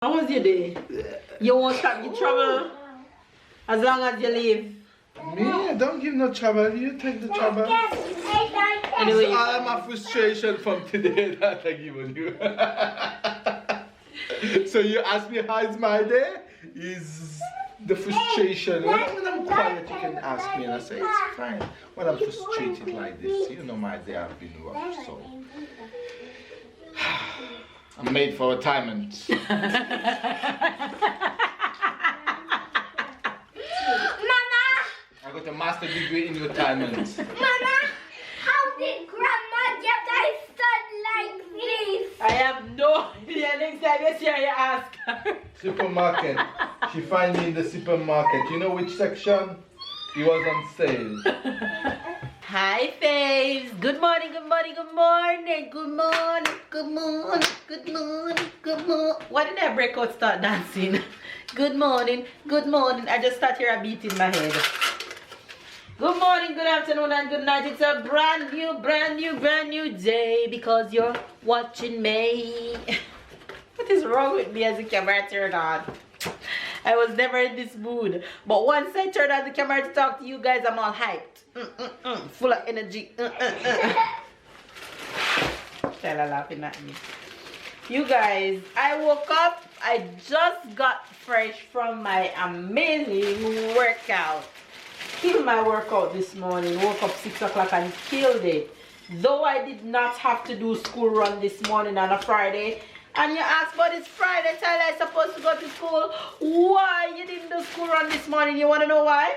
How was your day? You won't stop your trouble as long as you leave. Me? Don't give no trouble. You take the trouble. Anyway, It's all my frustration from today that I given you. So you ask me how is my day? Is the frustration. When I'm quiet, you can ask me and I say it's fine. When I'm frustrated like this, you know my day have been rough, so I'm made for retirement. I got a master degree in retirement. Mama, how did Grandma get my son like this? I have no idea. Next time you see her, you ask her. Supermarket. She find me in the supermarket. You know which section? He was on sale. Hi, faves. Good morning, good morning, good morning, good morning, good morning, good morning, good morning. Why did I break out start dancing? Good morning, good morning. I just start here a beat in my head. Good morning, good afternoon, and good night. It's a brand new day because you're watching me. What is wrong with me as the camera turned on? I was never in this mood. But once I turn on the camera to talk to you guys, I'm all hyped. Full of energy. Stella laughing at me. You guys, I woke up. I just got fresh from my amazing workout. Killed my workout this morning. Woke up 6 o'clock and killed it. Though I did not have to do school run this morning on a Friday. And you ask, but it's Friday, Tyler, I'm supposed to go to school. Why you didn't do school run this morning? You want to know why?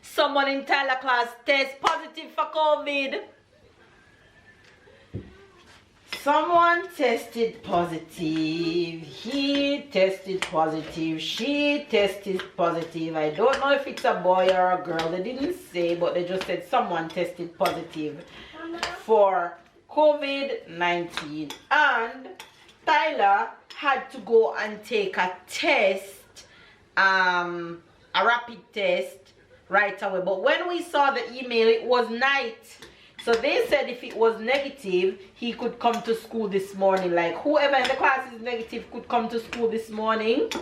Someone in Tyler class test positive for COVID. Someone tested positive. He tested positive. She tested positive. I don't know if it's a boy or a girl. They didn't say, but they just said someone tested positive for COVID-19. And Tyler had to go and take a test, a rapid test right away. But when we saw the email, it was night. So they said if it was negative, he could come to school this morning. Like whoever in the class is negative could come to school this morning.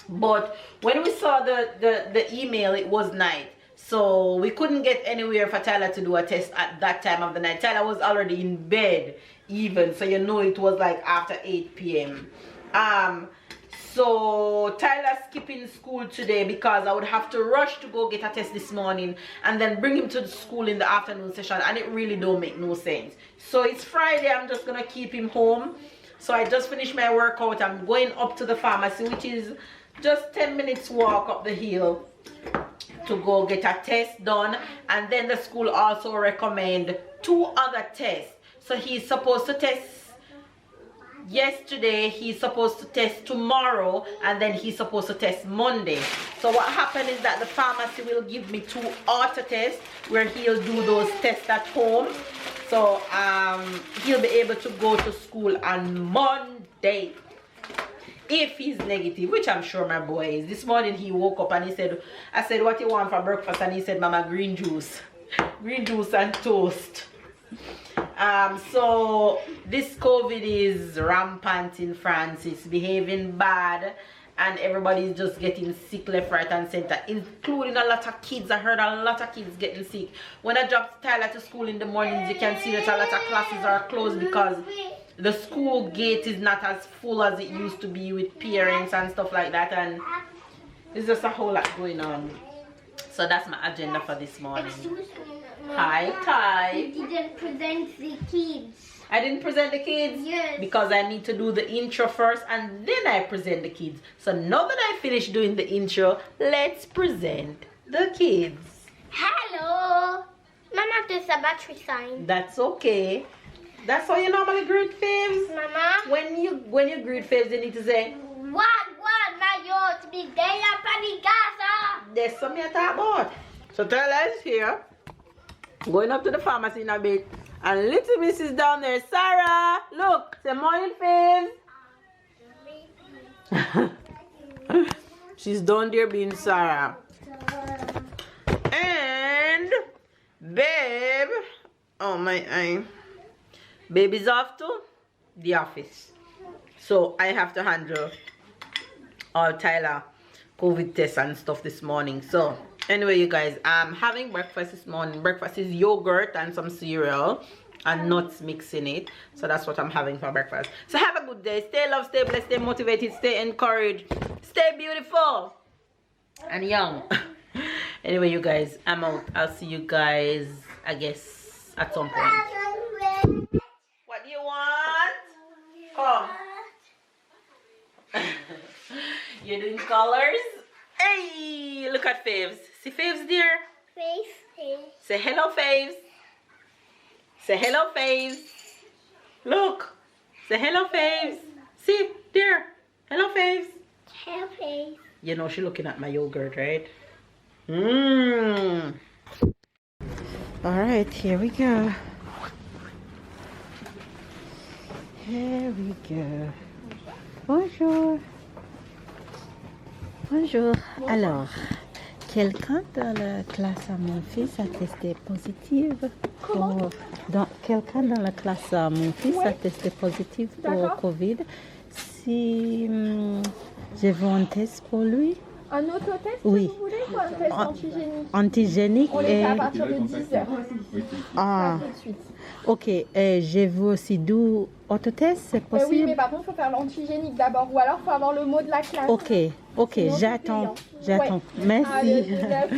But when we saw the email, it was night. So we couldn't get anywhere for Tyler to do a test at that time of the night. Tyler was already in bed even. So you know it was like after 8 p.m. So Tyler's skipping school today because I would have to rush to go get a test this morning and then bring him to the school in the afternoon session, and it really don't make no sense. So it's Friday, I'm just gonna keep him home. So I just finished my workout. I'm going up to the pharmacy, which is just 10 minutes walk up the hill, to go get a test done. And then the school also recommend 2 other tests. So he's supposed to test yesterday, he's supposed to test tomorrow, and then he's supposed to test Monday. So what happened is that the pharmacy will give me 2 auto tests where he'll do those tests at home. So he'll be able to go to school on Monday if he's negative, which I'm sure my boy is. This morning he woke up and he said, I said, what you want for breakfast? And he said, Mama, green juice and toast. So this COVID is rampant in France. It's behaving bad, and everybody's just getting sick left, right, and center, including a lot of kids. I heard a lot of kids getting sick. When I dropped Tyler to school in the mornings, you can see that a lot of classes are closed because the school gate is not as full as it used to be with parents and stuff like that, and there's just a whole lot going on. So that's my agenda for this morning. Hi, Ty. You didn't present the kids. I didn't present the kids? Yes. Because I need to do the intro first and then I present the kids. So now that I finished doing the intro, let's present the kids. Hello. Mama, there's a battery sign. That's okay. That's how you normally greet faves. Mama. When you greet faves, you need to say, What, my yacht, big day up at the Gaza. there's something to talk about. So Tyler is here, going up to the pharmacy in a bit, and little miss is down there. Sarah, look, say morning faves. She's down there being Sarah. And babe, oh my eye, baby's off to the office. So I have to handle all Tyler COVID tests and stuff this morning. So anyway, you guys, I'm having breakfast this morning. Breakfast is yogurt and some cereal and nuts mixing it. So that's what I'm having for breakfast. So have a good day. Stay loved, stay blessed, stay motivated, stay encouraged, stay beautiful and young. Anyway, you guys, I'm out. I'll see you guys, I guess, at some point. What do you want? Come. You're doing colors? Hey, look at Faves. See Faves, dear? Face. Say hello, Faves. Say hello, Faves. Look. Say hello, Faves. See, dear. Hello, Faves. Face. You know she's looking at my yogurt, right? Alright, here we go. Here we go. Bonjour. Bonjour. Alors, quelqu'un dans la classe à mon fils a testé positif pour... Quelqu'un dans la classe à mon fils a testé positif pour Covid. Si je veux un test pour lui. Un autotest, Oui. si vous voulez, ou un test antigénique? Antigénique On les fait à partir de 10 h. Ah, Tout de suite. ok. Je veux aussi du autotest, c'est possible? Oui, mais par contre, il faut faire l'antigénique d'abord. Ou alors, il faut avoir le mot de la classe. Ok, ok, Sinon, c'est j'attends, payant. j'attends. Ouais. Merci. Allez, je laisse.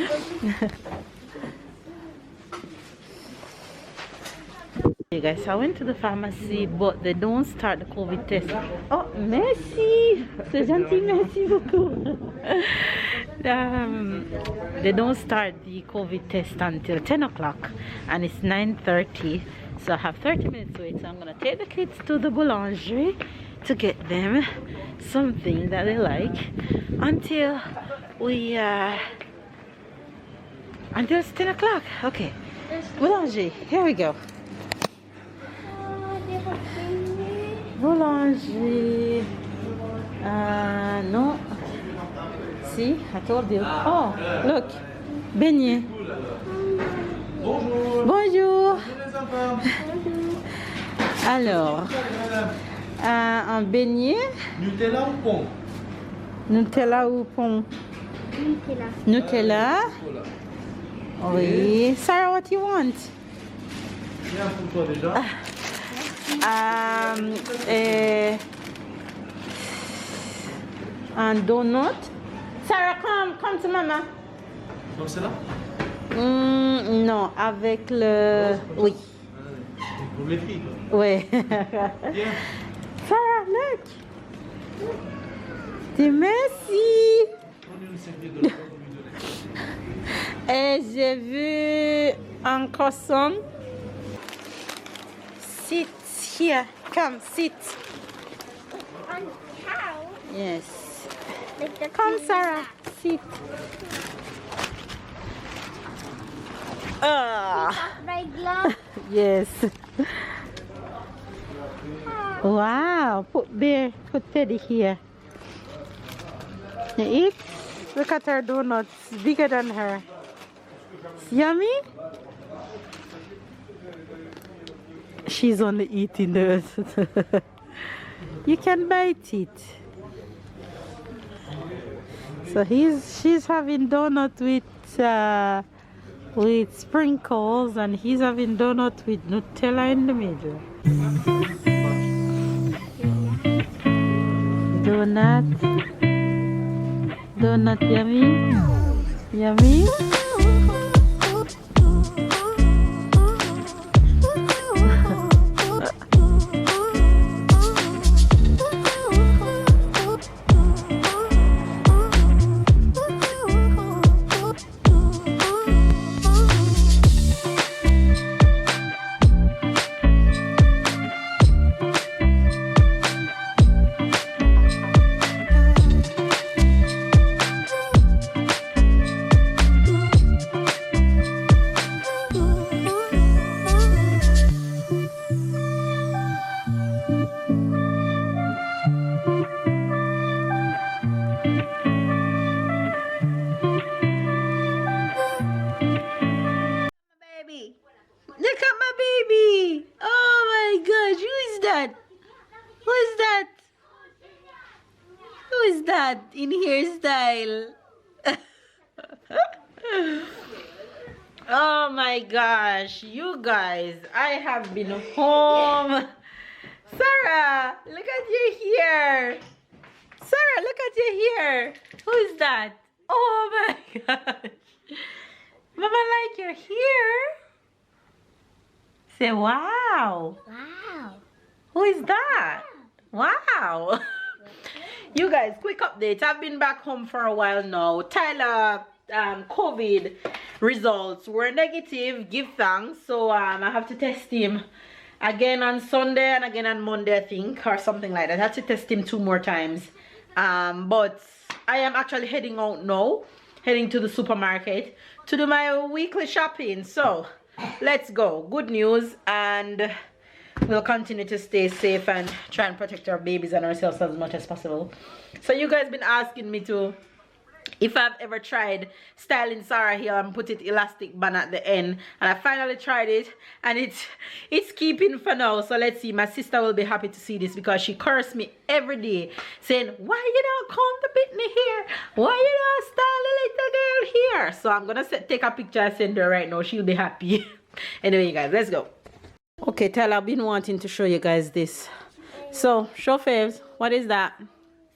Hey guys, I went to the pharmacy, but they don't start the COVID test. Oh, merci! C'est gentil, merci beaucoup. They don't start the COVID test until 10 o'clock, and it's 9:30. So I have 30 minutes to wait. So I'm gonna take the kids to the boulangerie to get them something that they like until until it's 10 o'clock. Okay, boulangerie. Here we go. Boulangerie. Non. Si, I told you. Oh, look. Beignet. Bonjour. Bonjour. Alors, un beignet. Nutella ou pont? Nutella ou pont? Nutella. Oui. Sarah, what you want? Bien pour toi déjà. Un donut. Sarah, come to mama. Comme celle-là? Non, avec le... Oui. Pour les filles. Oui. Bien. Sarah, look. Dis merci. Et j'ai vu un croissant. Sit here. Come, sit. On cow. Yes. Like the Come, Sarah. Sit. My glove. Yes. Wow. Put bear. Put Teddy here. You eat? Look at her donuts. Bigger than her. Yummy? She's only eating those. You can bite it. So she's having donut with sprinkles, and he's having donut with Nutella in the middle. Donut yummy? Yummy? is that in hairstyle? Oh my gosh, you guys, I have been home. Sarah, look at your hair. Sarah, look at your hair. Who is that? Oh my gosh. Mama like your hair. Say wow. Wow. Who is that? Wow. You guys, quick update. I've been back home for a while now. Tyler, COVID results were negative. Give thanks. So I have to test him again on Sunday and again on Monday, I think, or something like that. I have to test him 2 more times. But I am actually heading out now, heading to the supermarket to do my weekly shopping. So let's go. Good news, and we'll continue to stay safe and try and protect our babies and ourselves as much as possible. So you guys been asking me to, if I've ever tried styling Sarah hair and put it elastic band at the end, and I finally tried it, and it's keeping for now. So let's see. My sister will be happy to see this because she cursed me every day saying, why you don't comb the Britney hair, why you don't style a little girl hair. So I'm gonna take a picture and send her right now. She'll be happy. Anyway, you guys, let's go. Okay, Tyler, I've been wanting to show you guys this. So show Faves, what is that?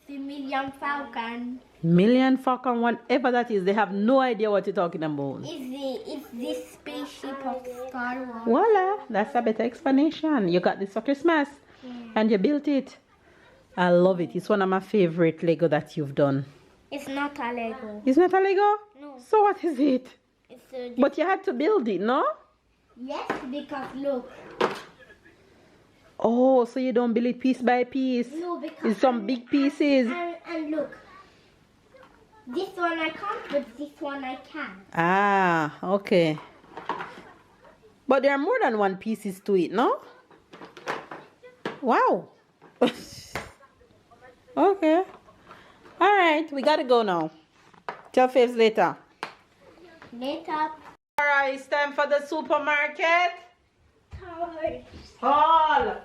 The Million Falcon. Million Falcon, whatever that is. They have no idea what you're talking about. It's this spaceship of Star Wars. Voila, that's a better explanation. You got this for Christmas, and you built it. I love it. It's one of my favorite Lego that you've done. It's not a Lego. It's not a Lego? No. So what is it? It's a... But you had to build it, no? Yes, because look. Oh, so you don't build it piece by piece? No, because... It's some big pieces. And look. This one I can't, but this one I can. Ah, okay. But there are more than one pieces to it, no? Wow. Okay. All right, we gotta go now. Tell Faves later. Later. All right, it's time for the supermarket. Toys. Haul.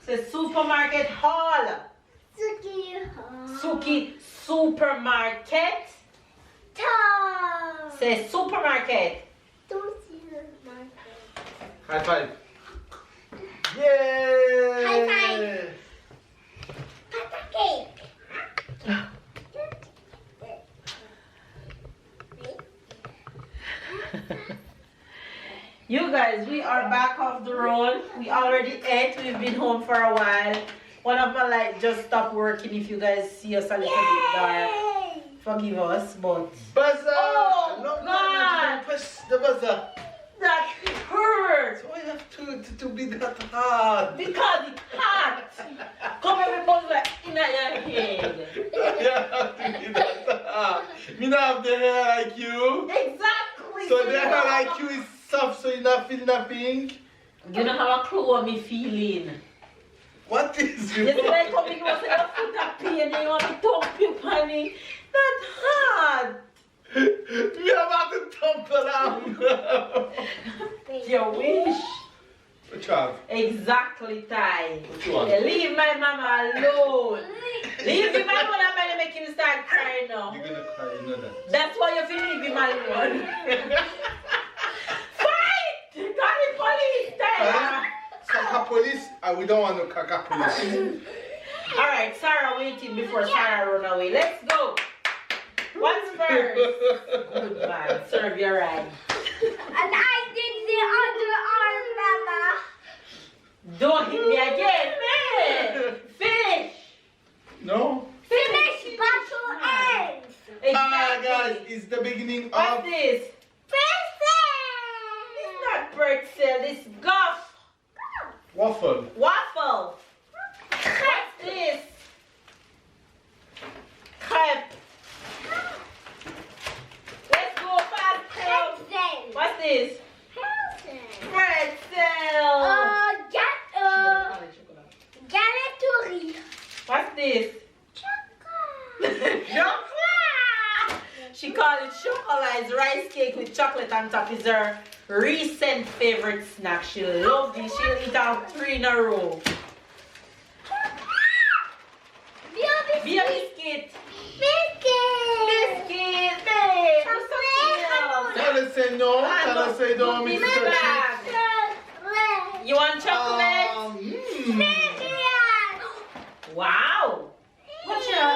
Say supermarket haul. Suki. Suki supermarket. Toys. Say supermarket. High five. Yay! High five. Papa cake. You guys, we are back off the road. We already ate. We've been home for a while. One of my lights just stopped working. If you guys see us a little bit dark, forgive us. But Buzzer! Oh, Long God. time you don't press the buzzer. that hurts Why you have to be that hard? because it's hot. Come every buzzer in your head. Me not have the hair like you. Exactly. So the hair like you is soft, so you not feel nothing. You don't have a clue what me feeling. What is you? Just like coming was in a foot of pain and you want me to puke on me. That's hard. Me about to tumble down. You wish. What you have? Exactly, Ty. What you want? Leave my mama alone. Leave him alone. I'm gonna make him start crying now. You're gonna cry, you know that. That's why you feel leave him alone. Fight! Call the police, Tyler. Kaka police? We don't want no kaka police. Alright, Sarah waiting before Sarah run away. Let's go. What's first? Good man. Serve your right. And I did the underarm, Mama. Don't hit me again, man. Finish. No? Finish battle ends. Exactly. Guys, it's the beginning What's of this? It's not pretzel, it's guff. waffle. Waffle. What's this? Crepe. Let's go fast. Pretzel. What's this? Pretzel. Galatory. What's this? Chocolate. She called it chocolate. It's rice cake with chocolate on top. Is her recent favorite snack. She loves it. She'll eat out 3 in a row. Beauty Be a biscuit. Biscuit. Biscuit, babe. Do something else. Tell her say no. Tell her say don't Put miss this the back. You want chocolate? Wow. What's your...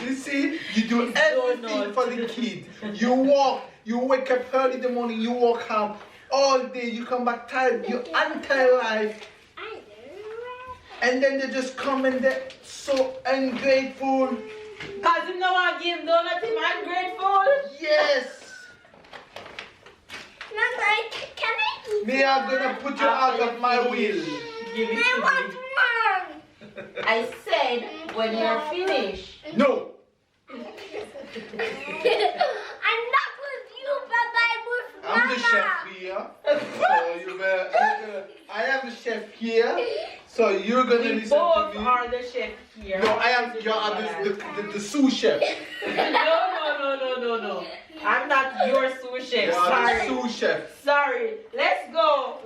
You see, you do everything for the kid. You walk, you wake up early in the morning, you walk out all day, you come back tired, your entire life. And then they just come and they're so ungrateful. Cause you know I give donut him ungrateful. Yes. They are gonna put you out of my will. Give it to me. I said when you're finished. No. I'm not with you, but I'm with Mama. I'm the chef here. So you better, I am the chef here. So you're gonna We listen both to me. are the chef here. No, I am. You are the sous chef. No. I'm not your sous chef. You are the Sorry. sous chef. Sorry. Let's go,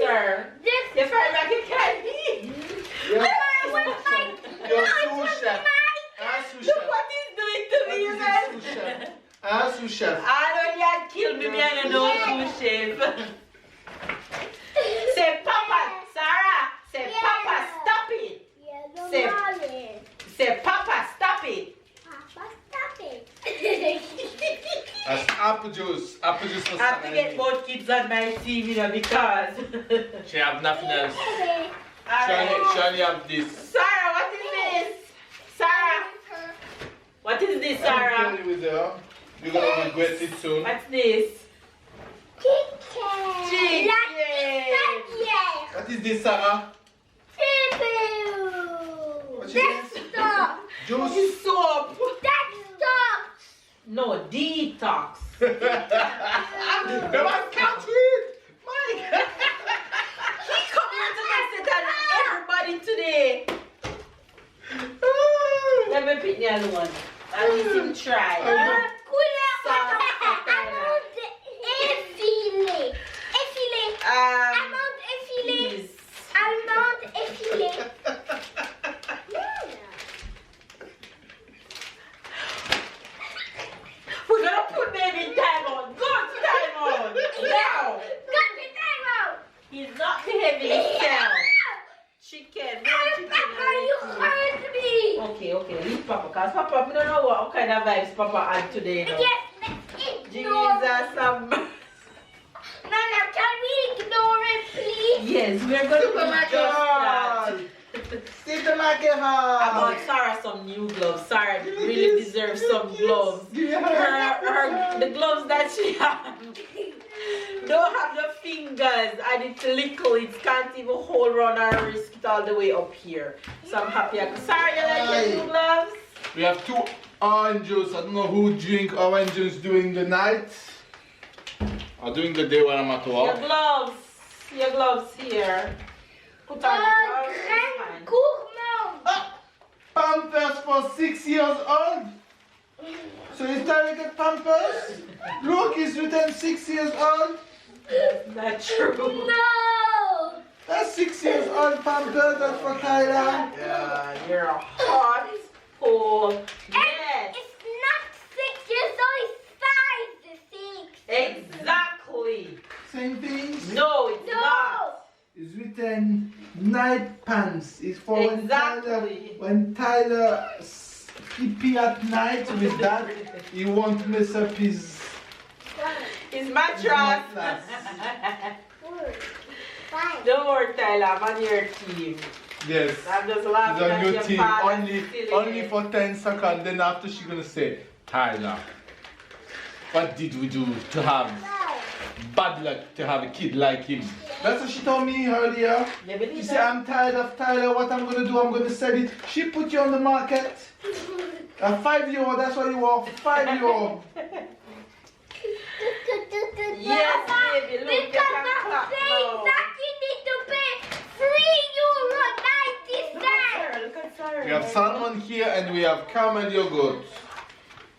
sir. You feel like you can't eat. You're Mama, sous chef. I'm sous Look chef. what he's doing to me, What man. is it, sous chef? I'm sous chef. I know you had killed me, I don't know sous chef. Say, Papa, Sarah. Say, Papa, stop it. Say, Papa, stop it. Papa, stop it. That's apple juice. Apple juice for I have to Sarah. get both kids on my team, you know, because. She have nothing else. She Alright. only have this. Sarah, what is this? Sarah, what is this, I'm Sarah? telling you with her. You're gonna regret it soon. What's this? Chicken. Chicken. What is this, Sarah? What is this? Stop. Juice. It's soap. That stop. No, detox. The man can't read. My God. He come here to tell everybody today. Let me pick the other one. At least him try. Please. We're gonna put baby in timeout. Go to timeout. Now. He's not behaving himself. Chicken. More chicken. Okay. Leave Papa. Because Papa, I don't know what kind of vibes Papa had today. No? Jesus, some. Nana, can we ignore it, please? Yes, we're going to do just that. Supermarket I hall. bought Sarah some new gloves. Sarah really deserves some gloves. The gloves that she has don't have the fingers and it's little. It can't even hold around her wrist all the way up here. So I'm happy. Sarah, you like your new gloves? We have 2 orange juice. I don't know who drink orange juice during the night or during the day when I'm at Your work. gloves here. Put on your gloves. Pampers for 6 years old. So it's time to get Pampers. Look, it's written 6 years old. That's true. No! That's 6 years old Pampers. That's for Kyla. Yeah, you're a hot cold. Yes. It's not 6 years old, it's 5 to 6. Exactly. Same things. No, it's not. It's written night pants. It's for Exactly. when Tyler pee at night with that, he won't mess up his It's mattress. Don't worry, Tyler. I'm on your team. Yes. I'm just laughing She's on at your your team father only silly. for 10 seconds. Then after she's gonna say, Tyler, what did we do to have bad luck to have a kid like him? That's what she told me earlier. You believe She said, that? I'm tired of Tyler. What I'm gonna do, I'm gonna sell it. She put you on the market. A 5-year-old. That's what you are. 5-year-old. Yes, baby. Look, you Because can I'm clap saying now. that you need to pay €3.90. Look at Sarah. We have salmon here and we have caramel yogurt.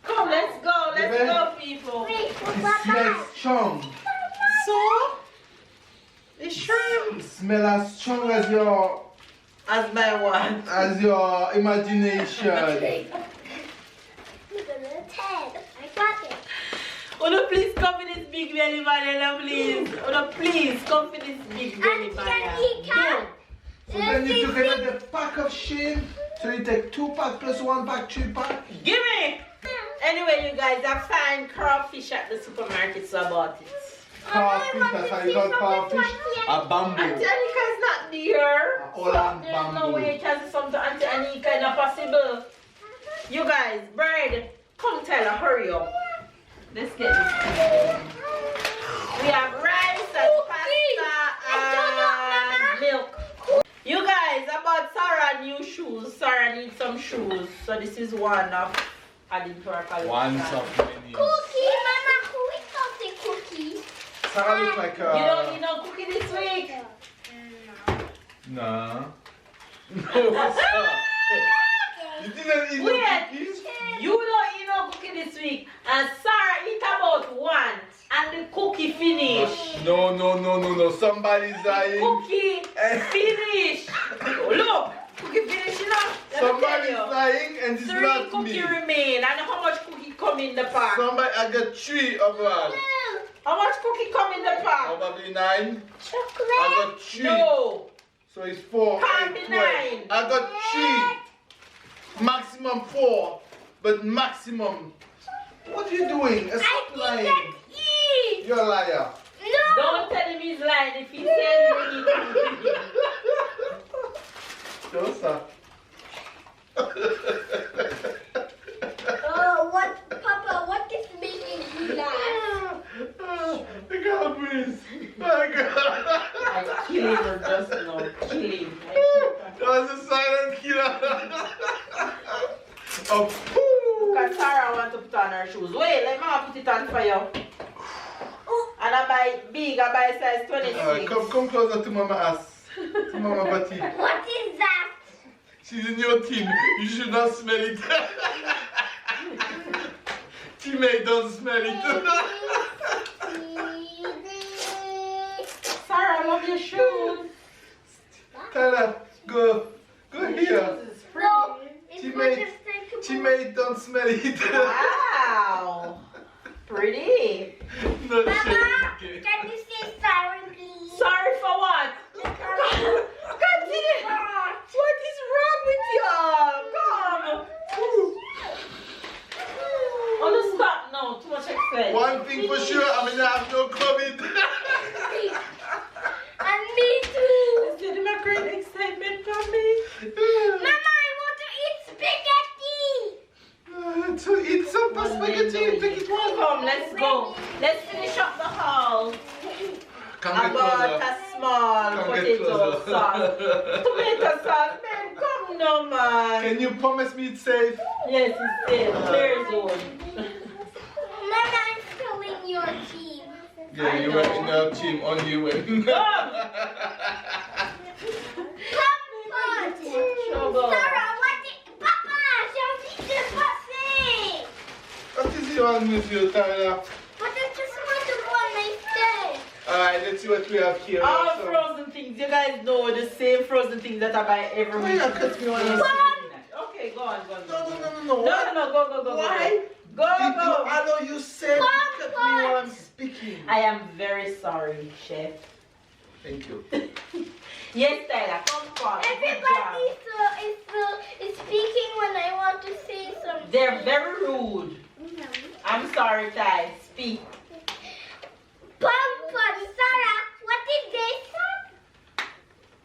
Come, let's go. Let's Baby. go, people. Wait, It smells strong. So, smell as strong as your imagination. I got it. Uno, please come for this big belly banana, please. Uno, please come for this big belly banana. So then you took another pack of shrimp. So you take 2 pack plus 1 pack, 3 pack. Give me! Anyway, you guys, I find crawfish at the supermarket, so I bought it. Crawfish, that's how you call crawfish? A bamboo. Auntie Anika's not there. Holland There's no bamboo. way it has some to Auntie Anika, not possible. You guys, bread, come tell her, hurry up. Let's get this. We have rice and pasta and milk. You guys, I bought Sarah new shoes. Sarah needs some shoes. So this is one of adding to her collection. One of many. Cookie, Mama, who is something cookie? Sarah looks like You don't eat no cookie this week? No. No, sir. You didn't eat no cookies? You don't eat no cookie this week. And Sarah eat about one. And the cookie finish. No. Somebody's lying. Cookie finish. Look, cookie finish, you know. Let me tell Somebody's you. lying and it's 3 not cookie me. remain. And how much cookie come in the pack? Somebody, I got 3 overall. How much cookie come in the pack? Probably 9. Chocolate. I got 3. No. So it's 4, Can't 8, be 12. 9. I got 3. Maximum 4. But maximum. What are you doing? Stop I lying. didn't eat. You're a liar. No. Don't tell him he's lying if he says he eat cookie. Joseph. Oh, what, Papa? What is making you laugh? I can't breathe. My God. I kill him just now. Kill him. That was a silent killer. Oh, Because Sarah wants to put on her shoes. Wait, let me put it on for you. And I buy big, I buy size 26. come closer to Mama ass. To Mama Bati. What is that? She's in your team. You should not smell it. Teammate, don't smell it. Sarah, I love your shoes. Tyler, go here. No, it's Teammate, teammate, don't smell it. Wow. Pretty. No, Mama, shit. can you say sorry, please? Sorry for what? Continue. What is wrong with you? Come. Oh, no, stop now. Too much excitement. One thing for sure, I'm gonna have no COVID. And me too. Is it my great excitement for me? Mama, I want to eat spaghetti. To eat some spaghetti, take it one. Come, let's go. Let's finish up the haul. Come I get bought closer. a small Come get potato closer. sauce. Tomato sauce, man. Come no, man. Can you promise me it's safe? Yes, it's safe. Clear zone. Mama, I'm still in your team. Yeah, you were in our team, only you win. Come. Comfort. Sugar. Sarah, what is... Papa, show me the pussy. What is wrong with you, Tyler? But I just want to go on my stairs. Alright, let's see what we have here. All So- frozen things. You guys know the same frozen things that I buy every Why week. you cut me on? Okay, go on, go on. No. Go. Why? Go. Did you allow yourself to cut me while I'm speaking? I am very sorry, chef. Thank you. Yes, Tyler, come forward. Everybody is speaking when I want to say something. They're very rude. I'm sorry, Ty. Speak. Pumpkin, Sarah, what is this?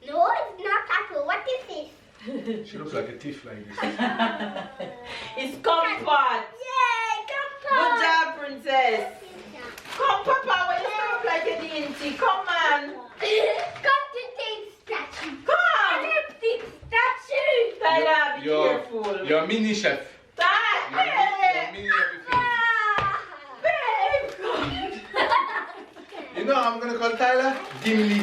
No, it's not apple. What is this? She looks like a thief like this. It's comfort. Yay, comfort. Good job, princess. Come, Papa, when you stop like a dainty. Come on. Come to take statue. Come. Take statue. Tyler, be careful. You're a mini chef. You're a Tyler. mini everything. Babe. You know I'm gonna call Tyler? Gimli.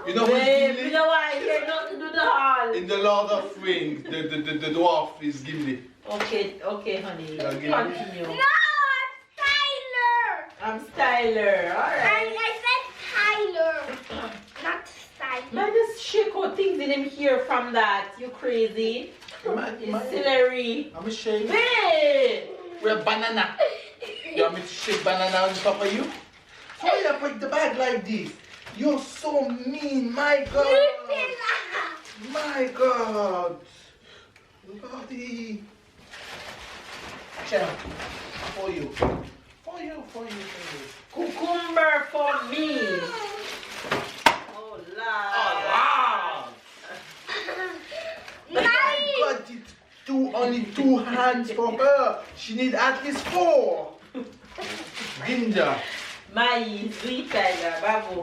You know who's Babe, you Gimli? know why I'm here not to do the haul. In the Lord of Rings, the dwarf is Gimli. Okay, honey. Yeah, give me. Continue. No, it's Tyler. I'm Styler. All I right. said Tyler, not Styler. Man, you him hear from that. You crazy? My Celery. I'm a shake. Hey! We're banana. You want me to shake banana on top of you? Why you break the bag like this? You're so mean, my God. My God. Lordy. Check. For you. For you. Cucumber for me. Oh, Lord. Oh, wow. But I got it only 2 hands for her. She need at least 4. Ginger. Mais, sweet tiger, babu.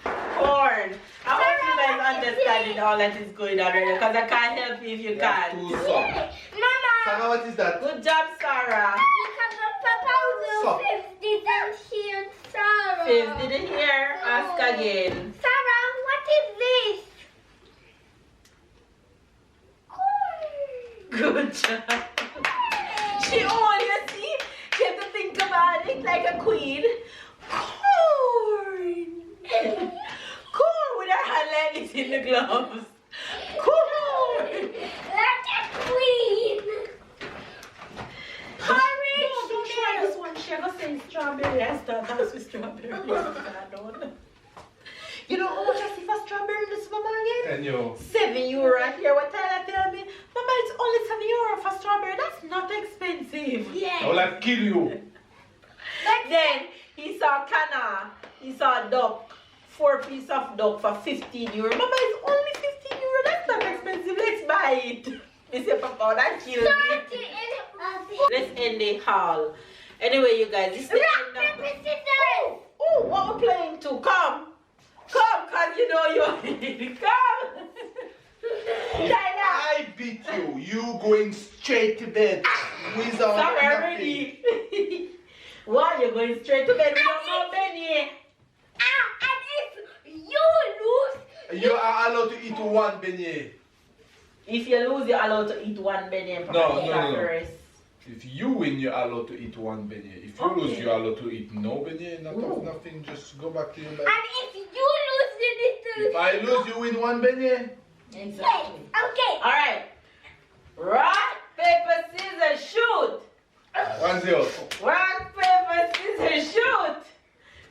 Corn. I hope you guys understanding all that is going on right now, because I can't help you if you can't. Too soft. Mama. Sarah, what is that? Good job, Sarah. Because the Papa will 50 didn't hear Sarah. 50 didn't hear. Ask again. Sarah, what is this? Good job. She only, you see, she had to think about it like a queen. Corn. Corn with her hand like this in the gloves. Corn. Like a queen. Porridge. No, don't try this one. She ever say strawberry. I start dance with strawberry. I don't. You know how much I see for strawberry in the supermarket? And you. €7 here. What Tyler tell me? Mama, it's only €7 for strawberry. That's not expensive. I Yeah. will have kill you. Then he saw canna. He saw a duck. 4 pieces of duck for €15. Mama, it's only €15. That's not expensive. Let's buy it. They say, Papa, that kill me. Let's end the haul. Anyway, you guys, this is the end of Oh, what we're playing to? Come, cause you know you're come. Tyler. I beat you. You going straight to bed without Sorry, nothing. already. Why you're going straight to bed without no beignet? And if you lose, You are allowed to eat 1 beignet. If you lose, you're allowed to eat 1 beignet. No. First. If you win, you're allowed to eat 1 beignet. If you lose, you're allowed to eat no beignet. Nothing. Just go back to your bed. and if you lose, you need to. If I lose, you win 1 beignet. Exactly. Okay. All right. Rock, paper, scissors, shoot. 1-0. Rock, paper, scissors, shoot.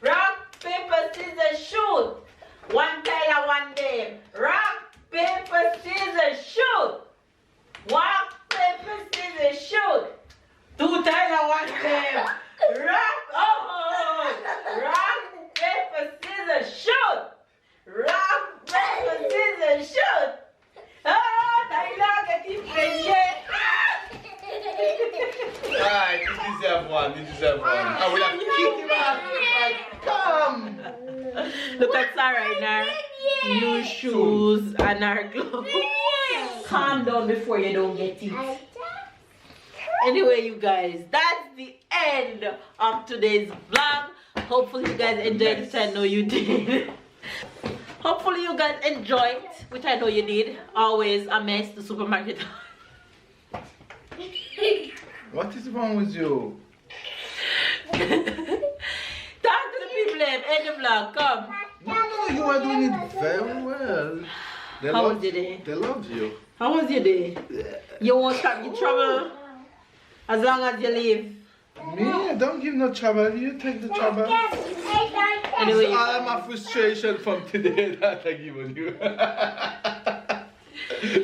Rock, paper, scissors, shoot. 1 Tyler, 1 Dave. Rock, paper, scissors, shoot. Rock, paper, scissors, shoot. 2 Tyler, 1 Dave. Rock, paper, scissors, shoot. Rock, paper, scissors, shoot. Oh, Tyler, get him beignet. Alright, you deserve 1. You deserve 1. I will have kicked him out. Like, come. Look at Sarah in her new shoes and her gloves. Calm down before you don't get it. Anyway, you guys, that's the end of today's vlog. Hopefully you guys enjoyed it. I know you did. Hopefully you guys enjoyed, which I know you did. Always a mess, the supermarket. What is wrong with you? Talk to the people and end the vlog. Come. No, you are doing it very well. How was your day? They love you. How was your day? You won't stop your trouble as long as you live. Me? Don't give no trouble. You take the trouble. Anyway, It's all my frustration from today that I given you.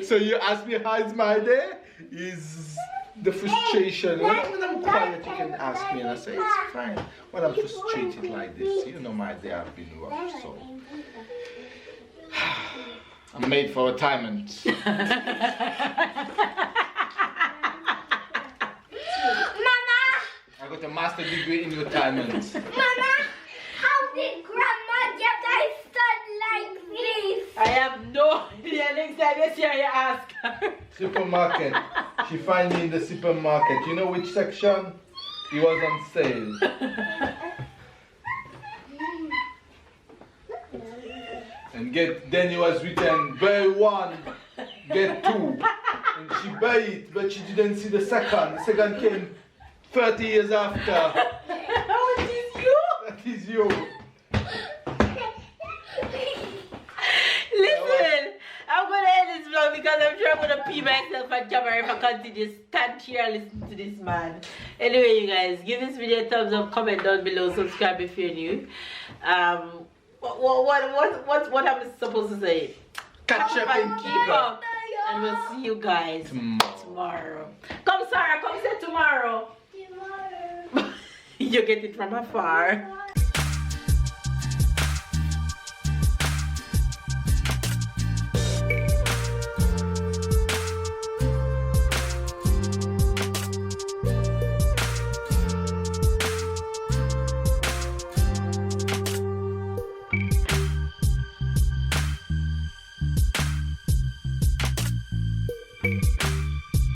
So you ask me how is my day? Is the frustration. When I'm quiet, you can ask me and I say it's fine. When I'm frustrated like this, you know my day have been rough, so I'm made for retirement. I got a master degree in retirement. Mama, how did Grandma get her son like this? I have no idea. Next time you see her, you ask her. Supermarket. She find me in the supermarket. You know which section? He was on sale. And then he was written buy 1, get 2. And she buy it, but she didn't see the second. The second came 30 years after. How is this you? That is you. Listen, I'm gonna end pee myself on camera if I continue to stand here and listen to this man. Anyway, you guys, give this video a thumbs up, comment down below, subscribe if you're new. What am I supposed to say? Catch up and keep up. And we'll see you guys tomorrow. Come, Sarah, come say tomorrow. You get it from afar.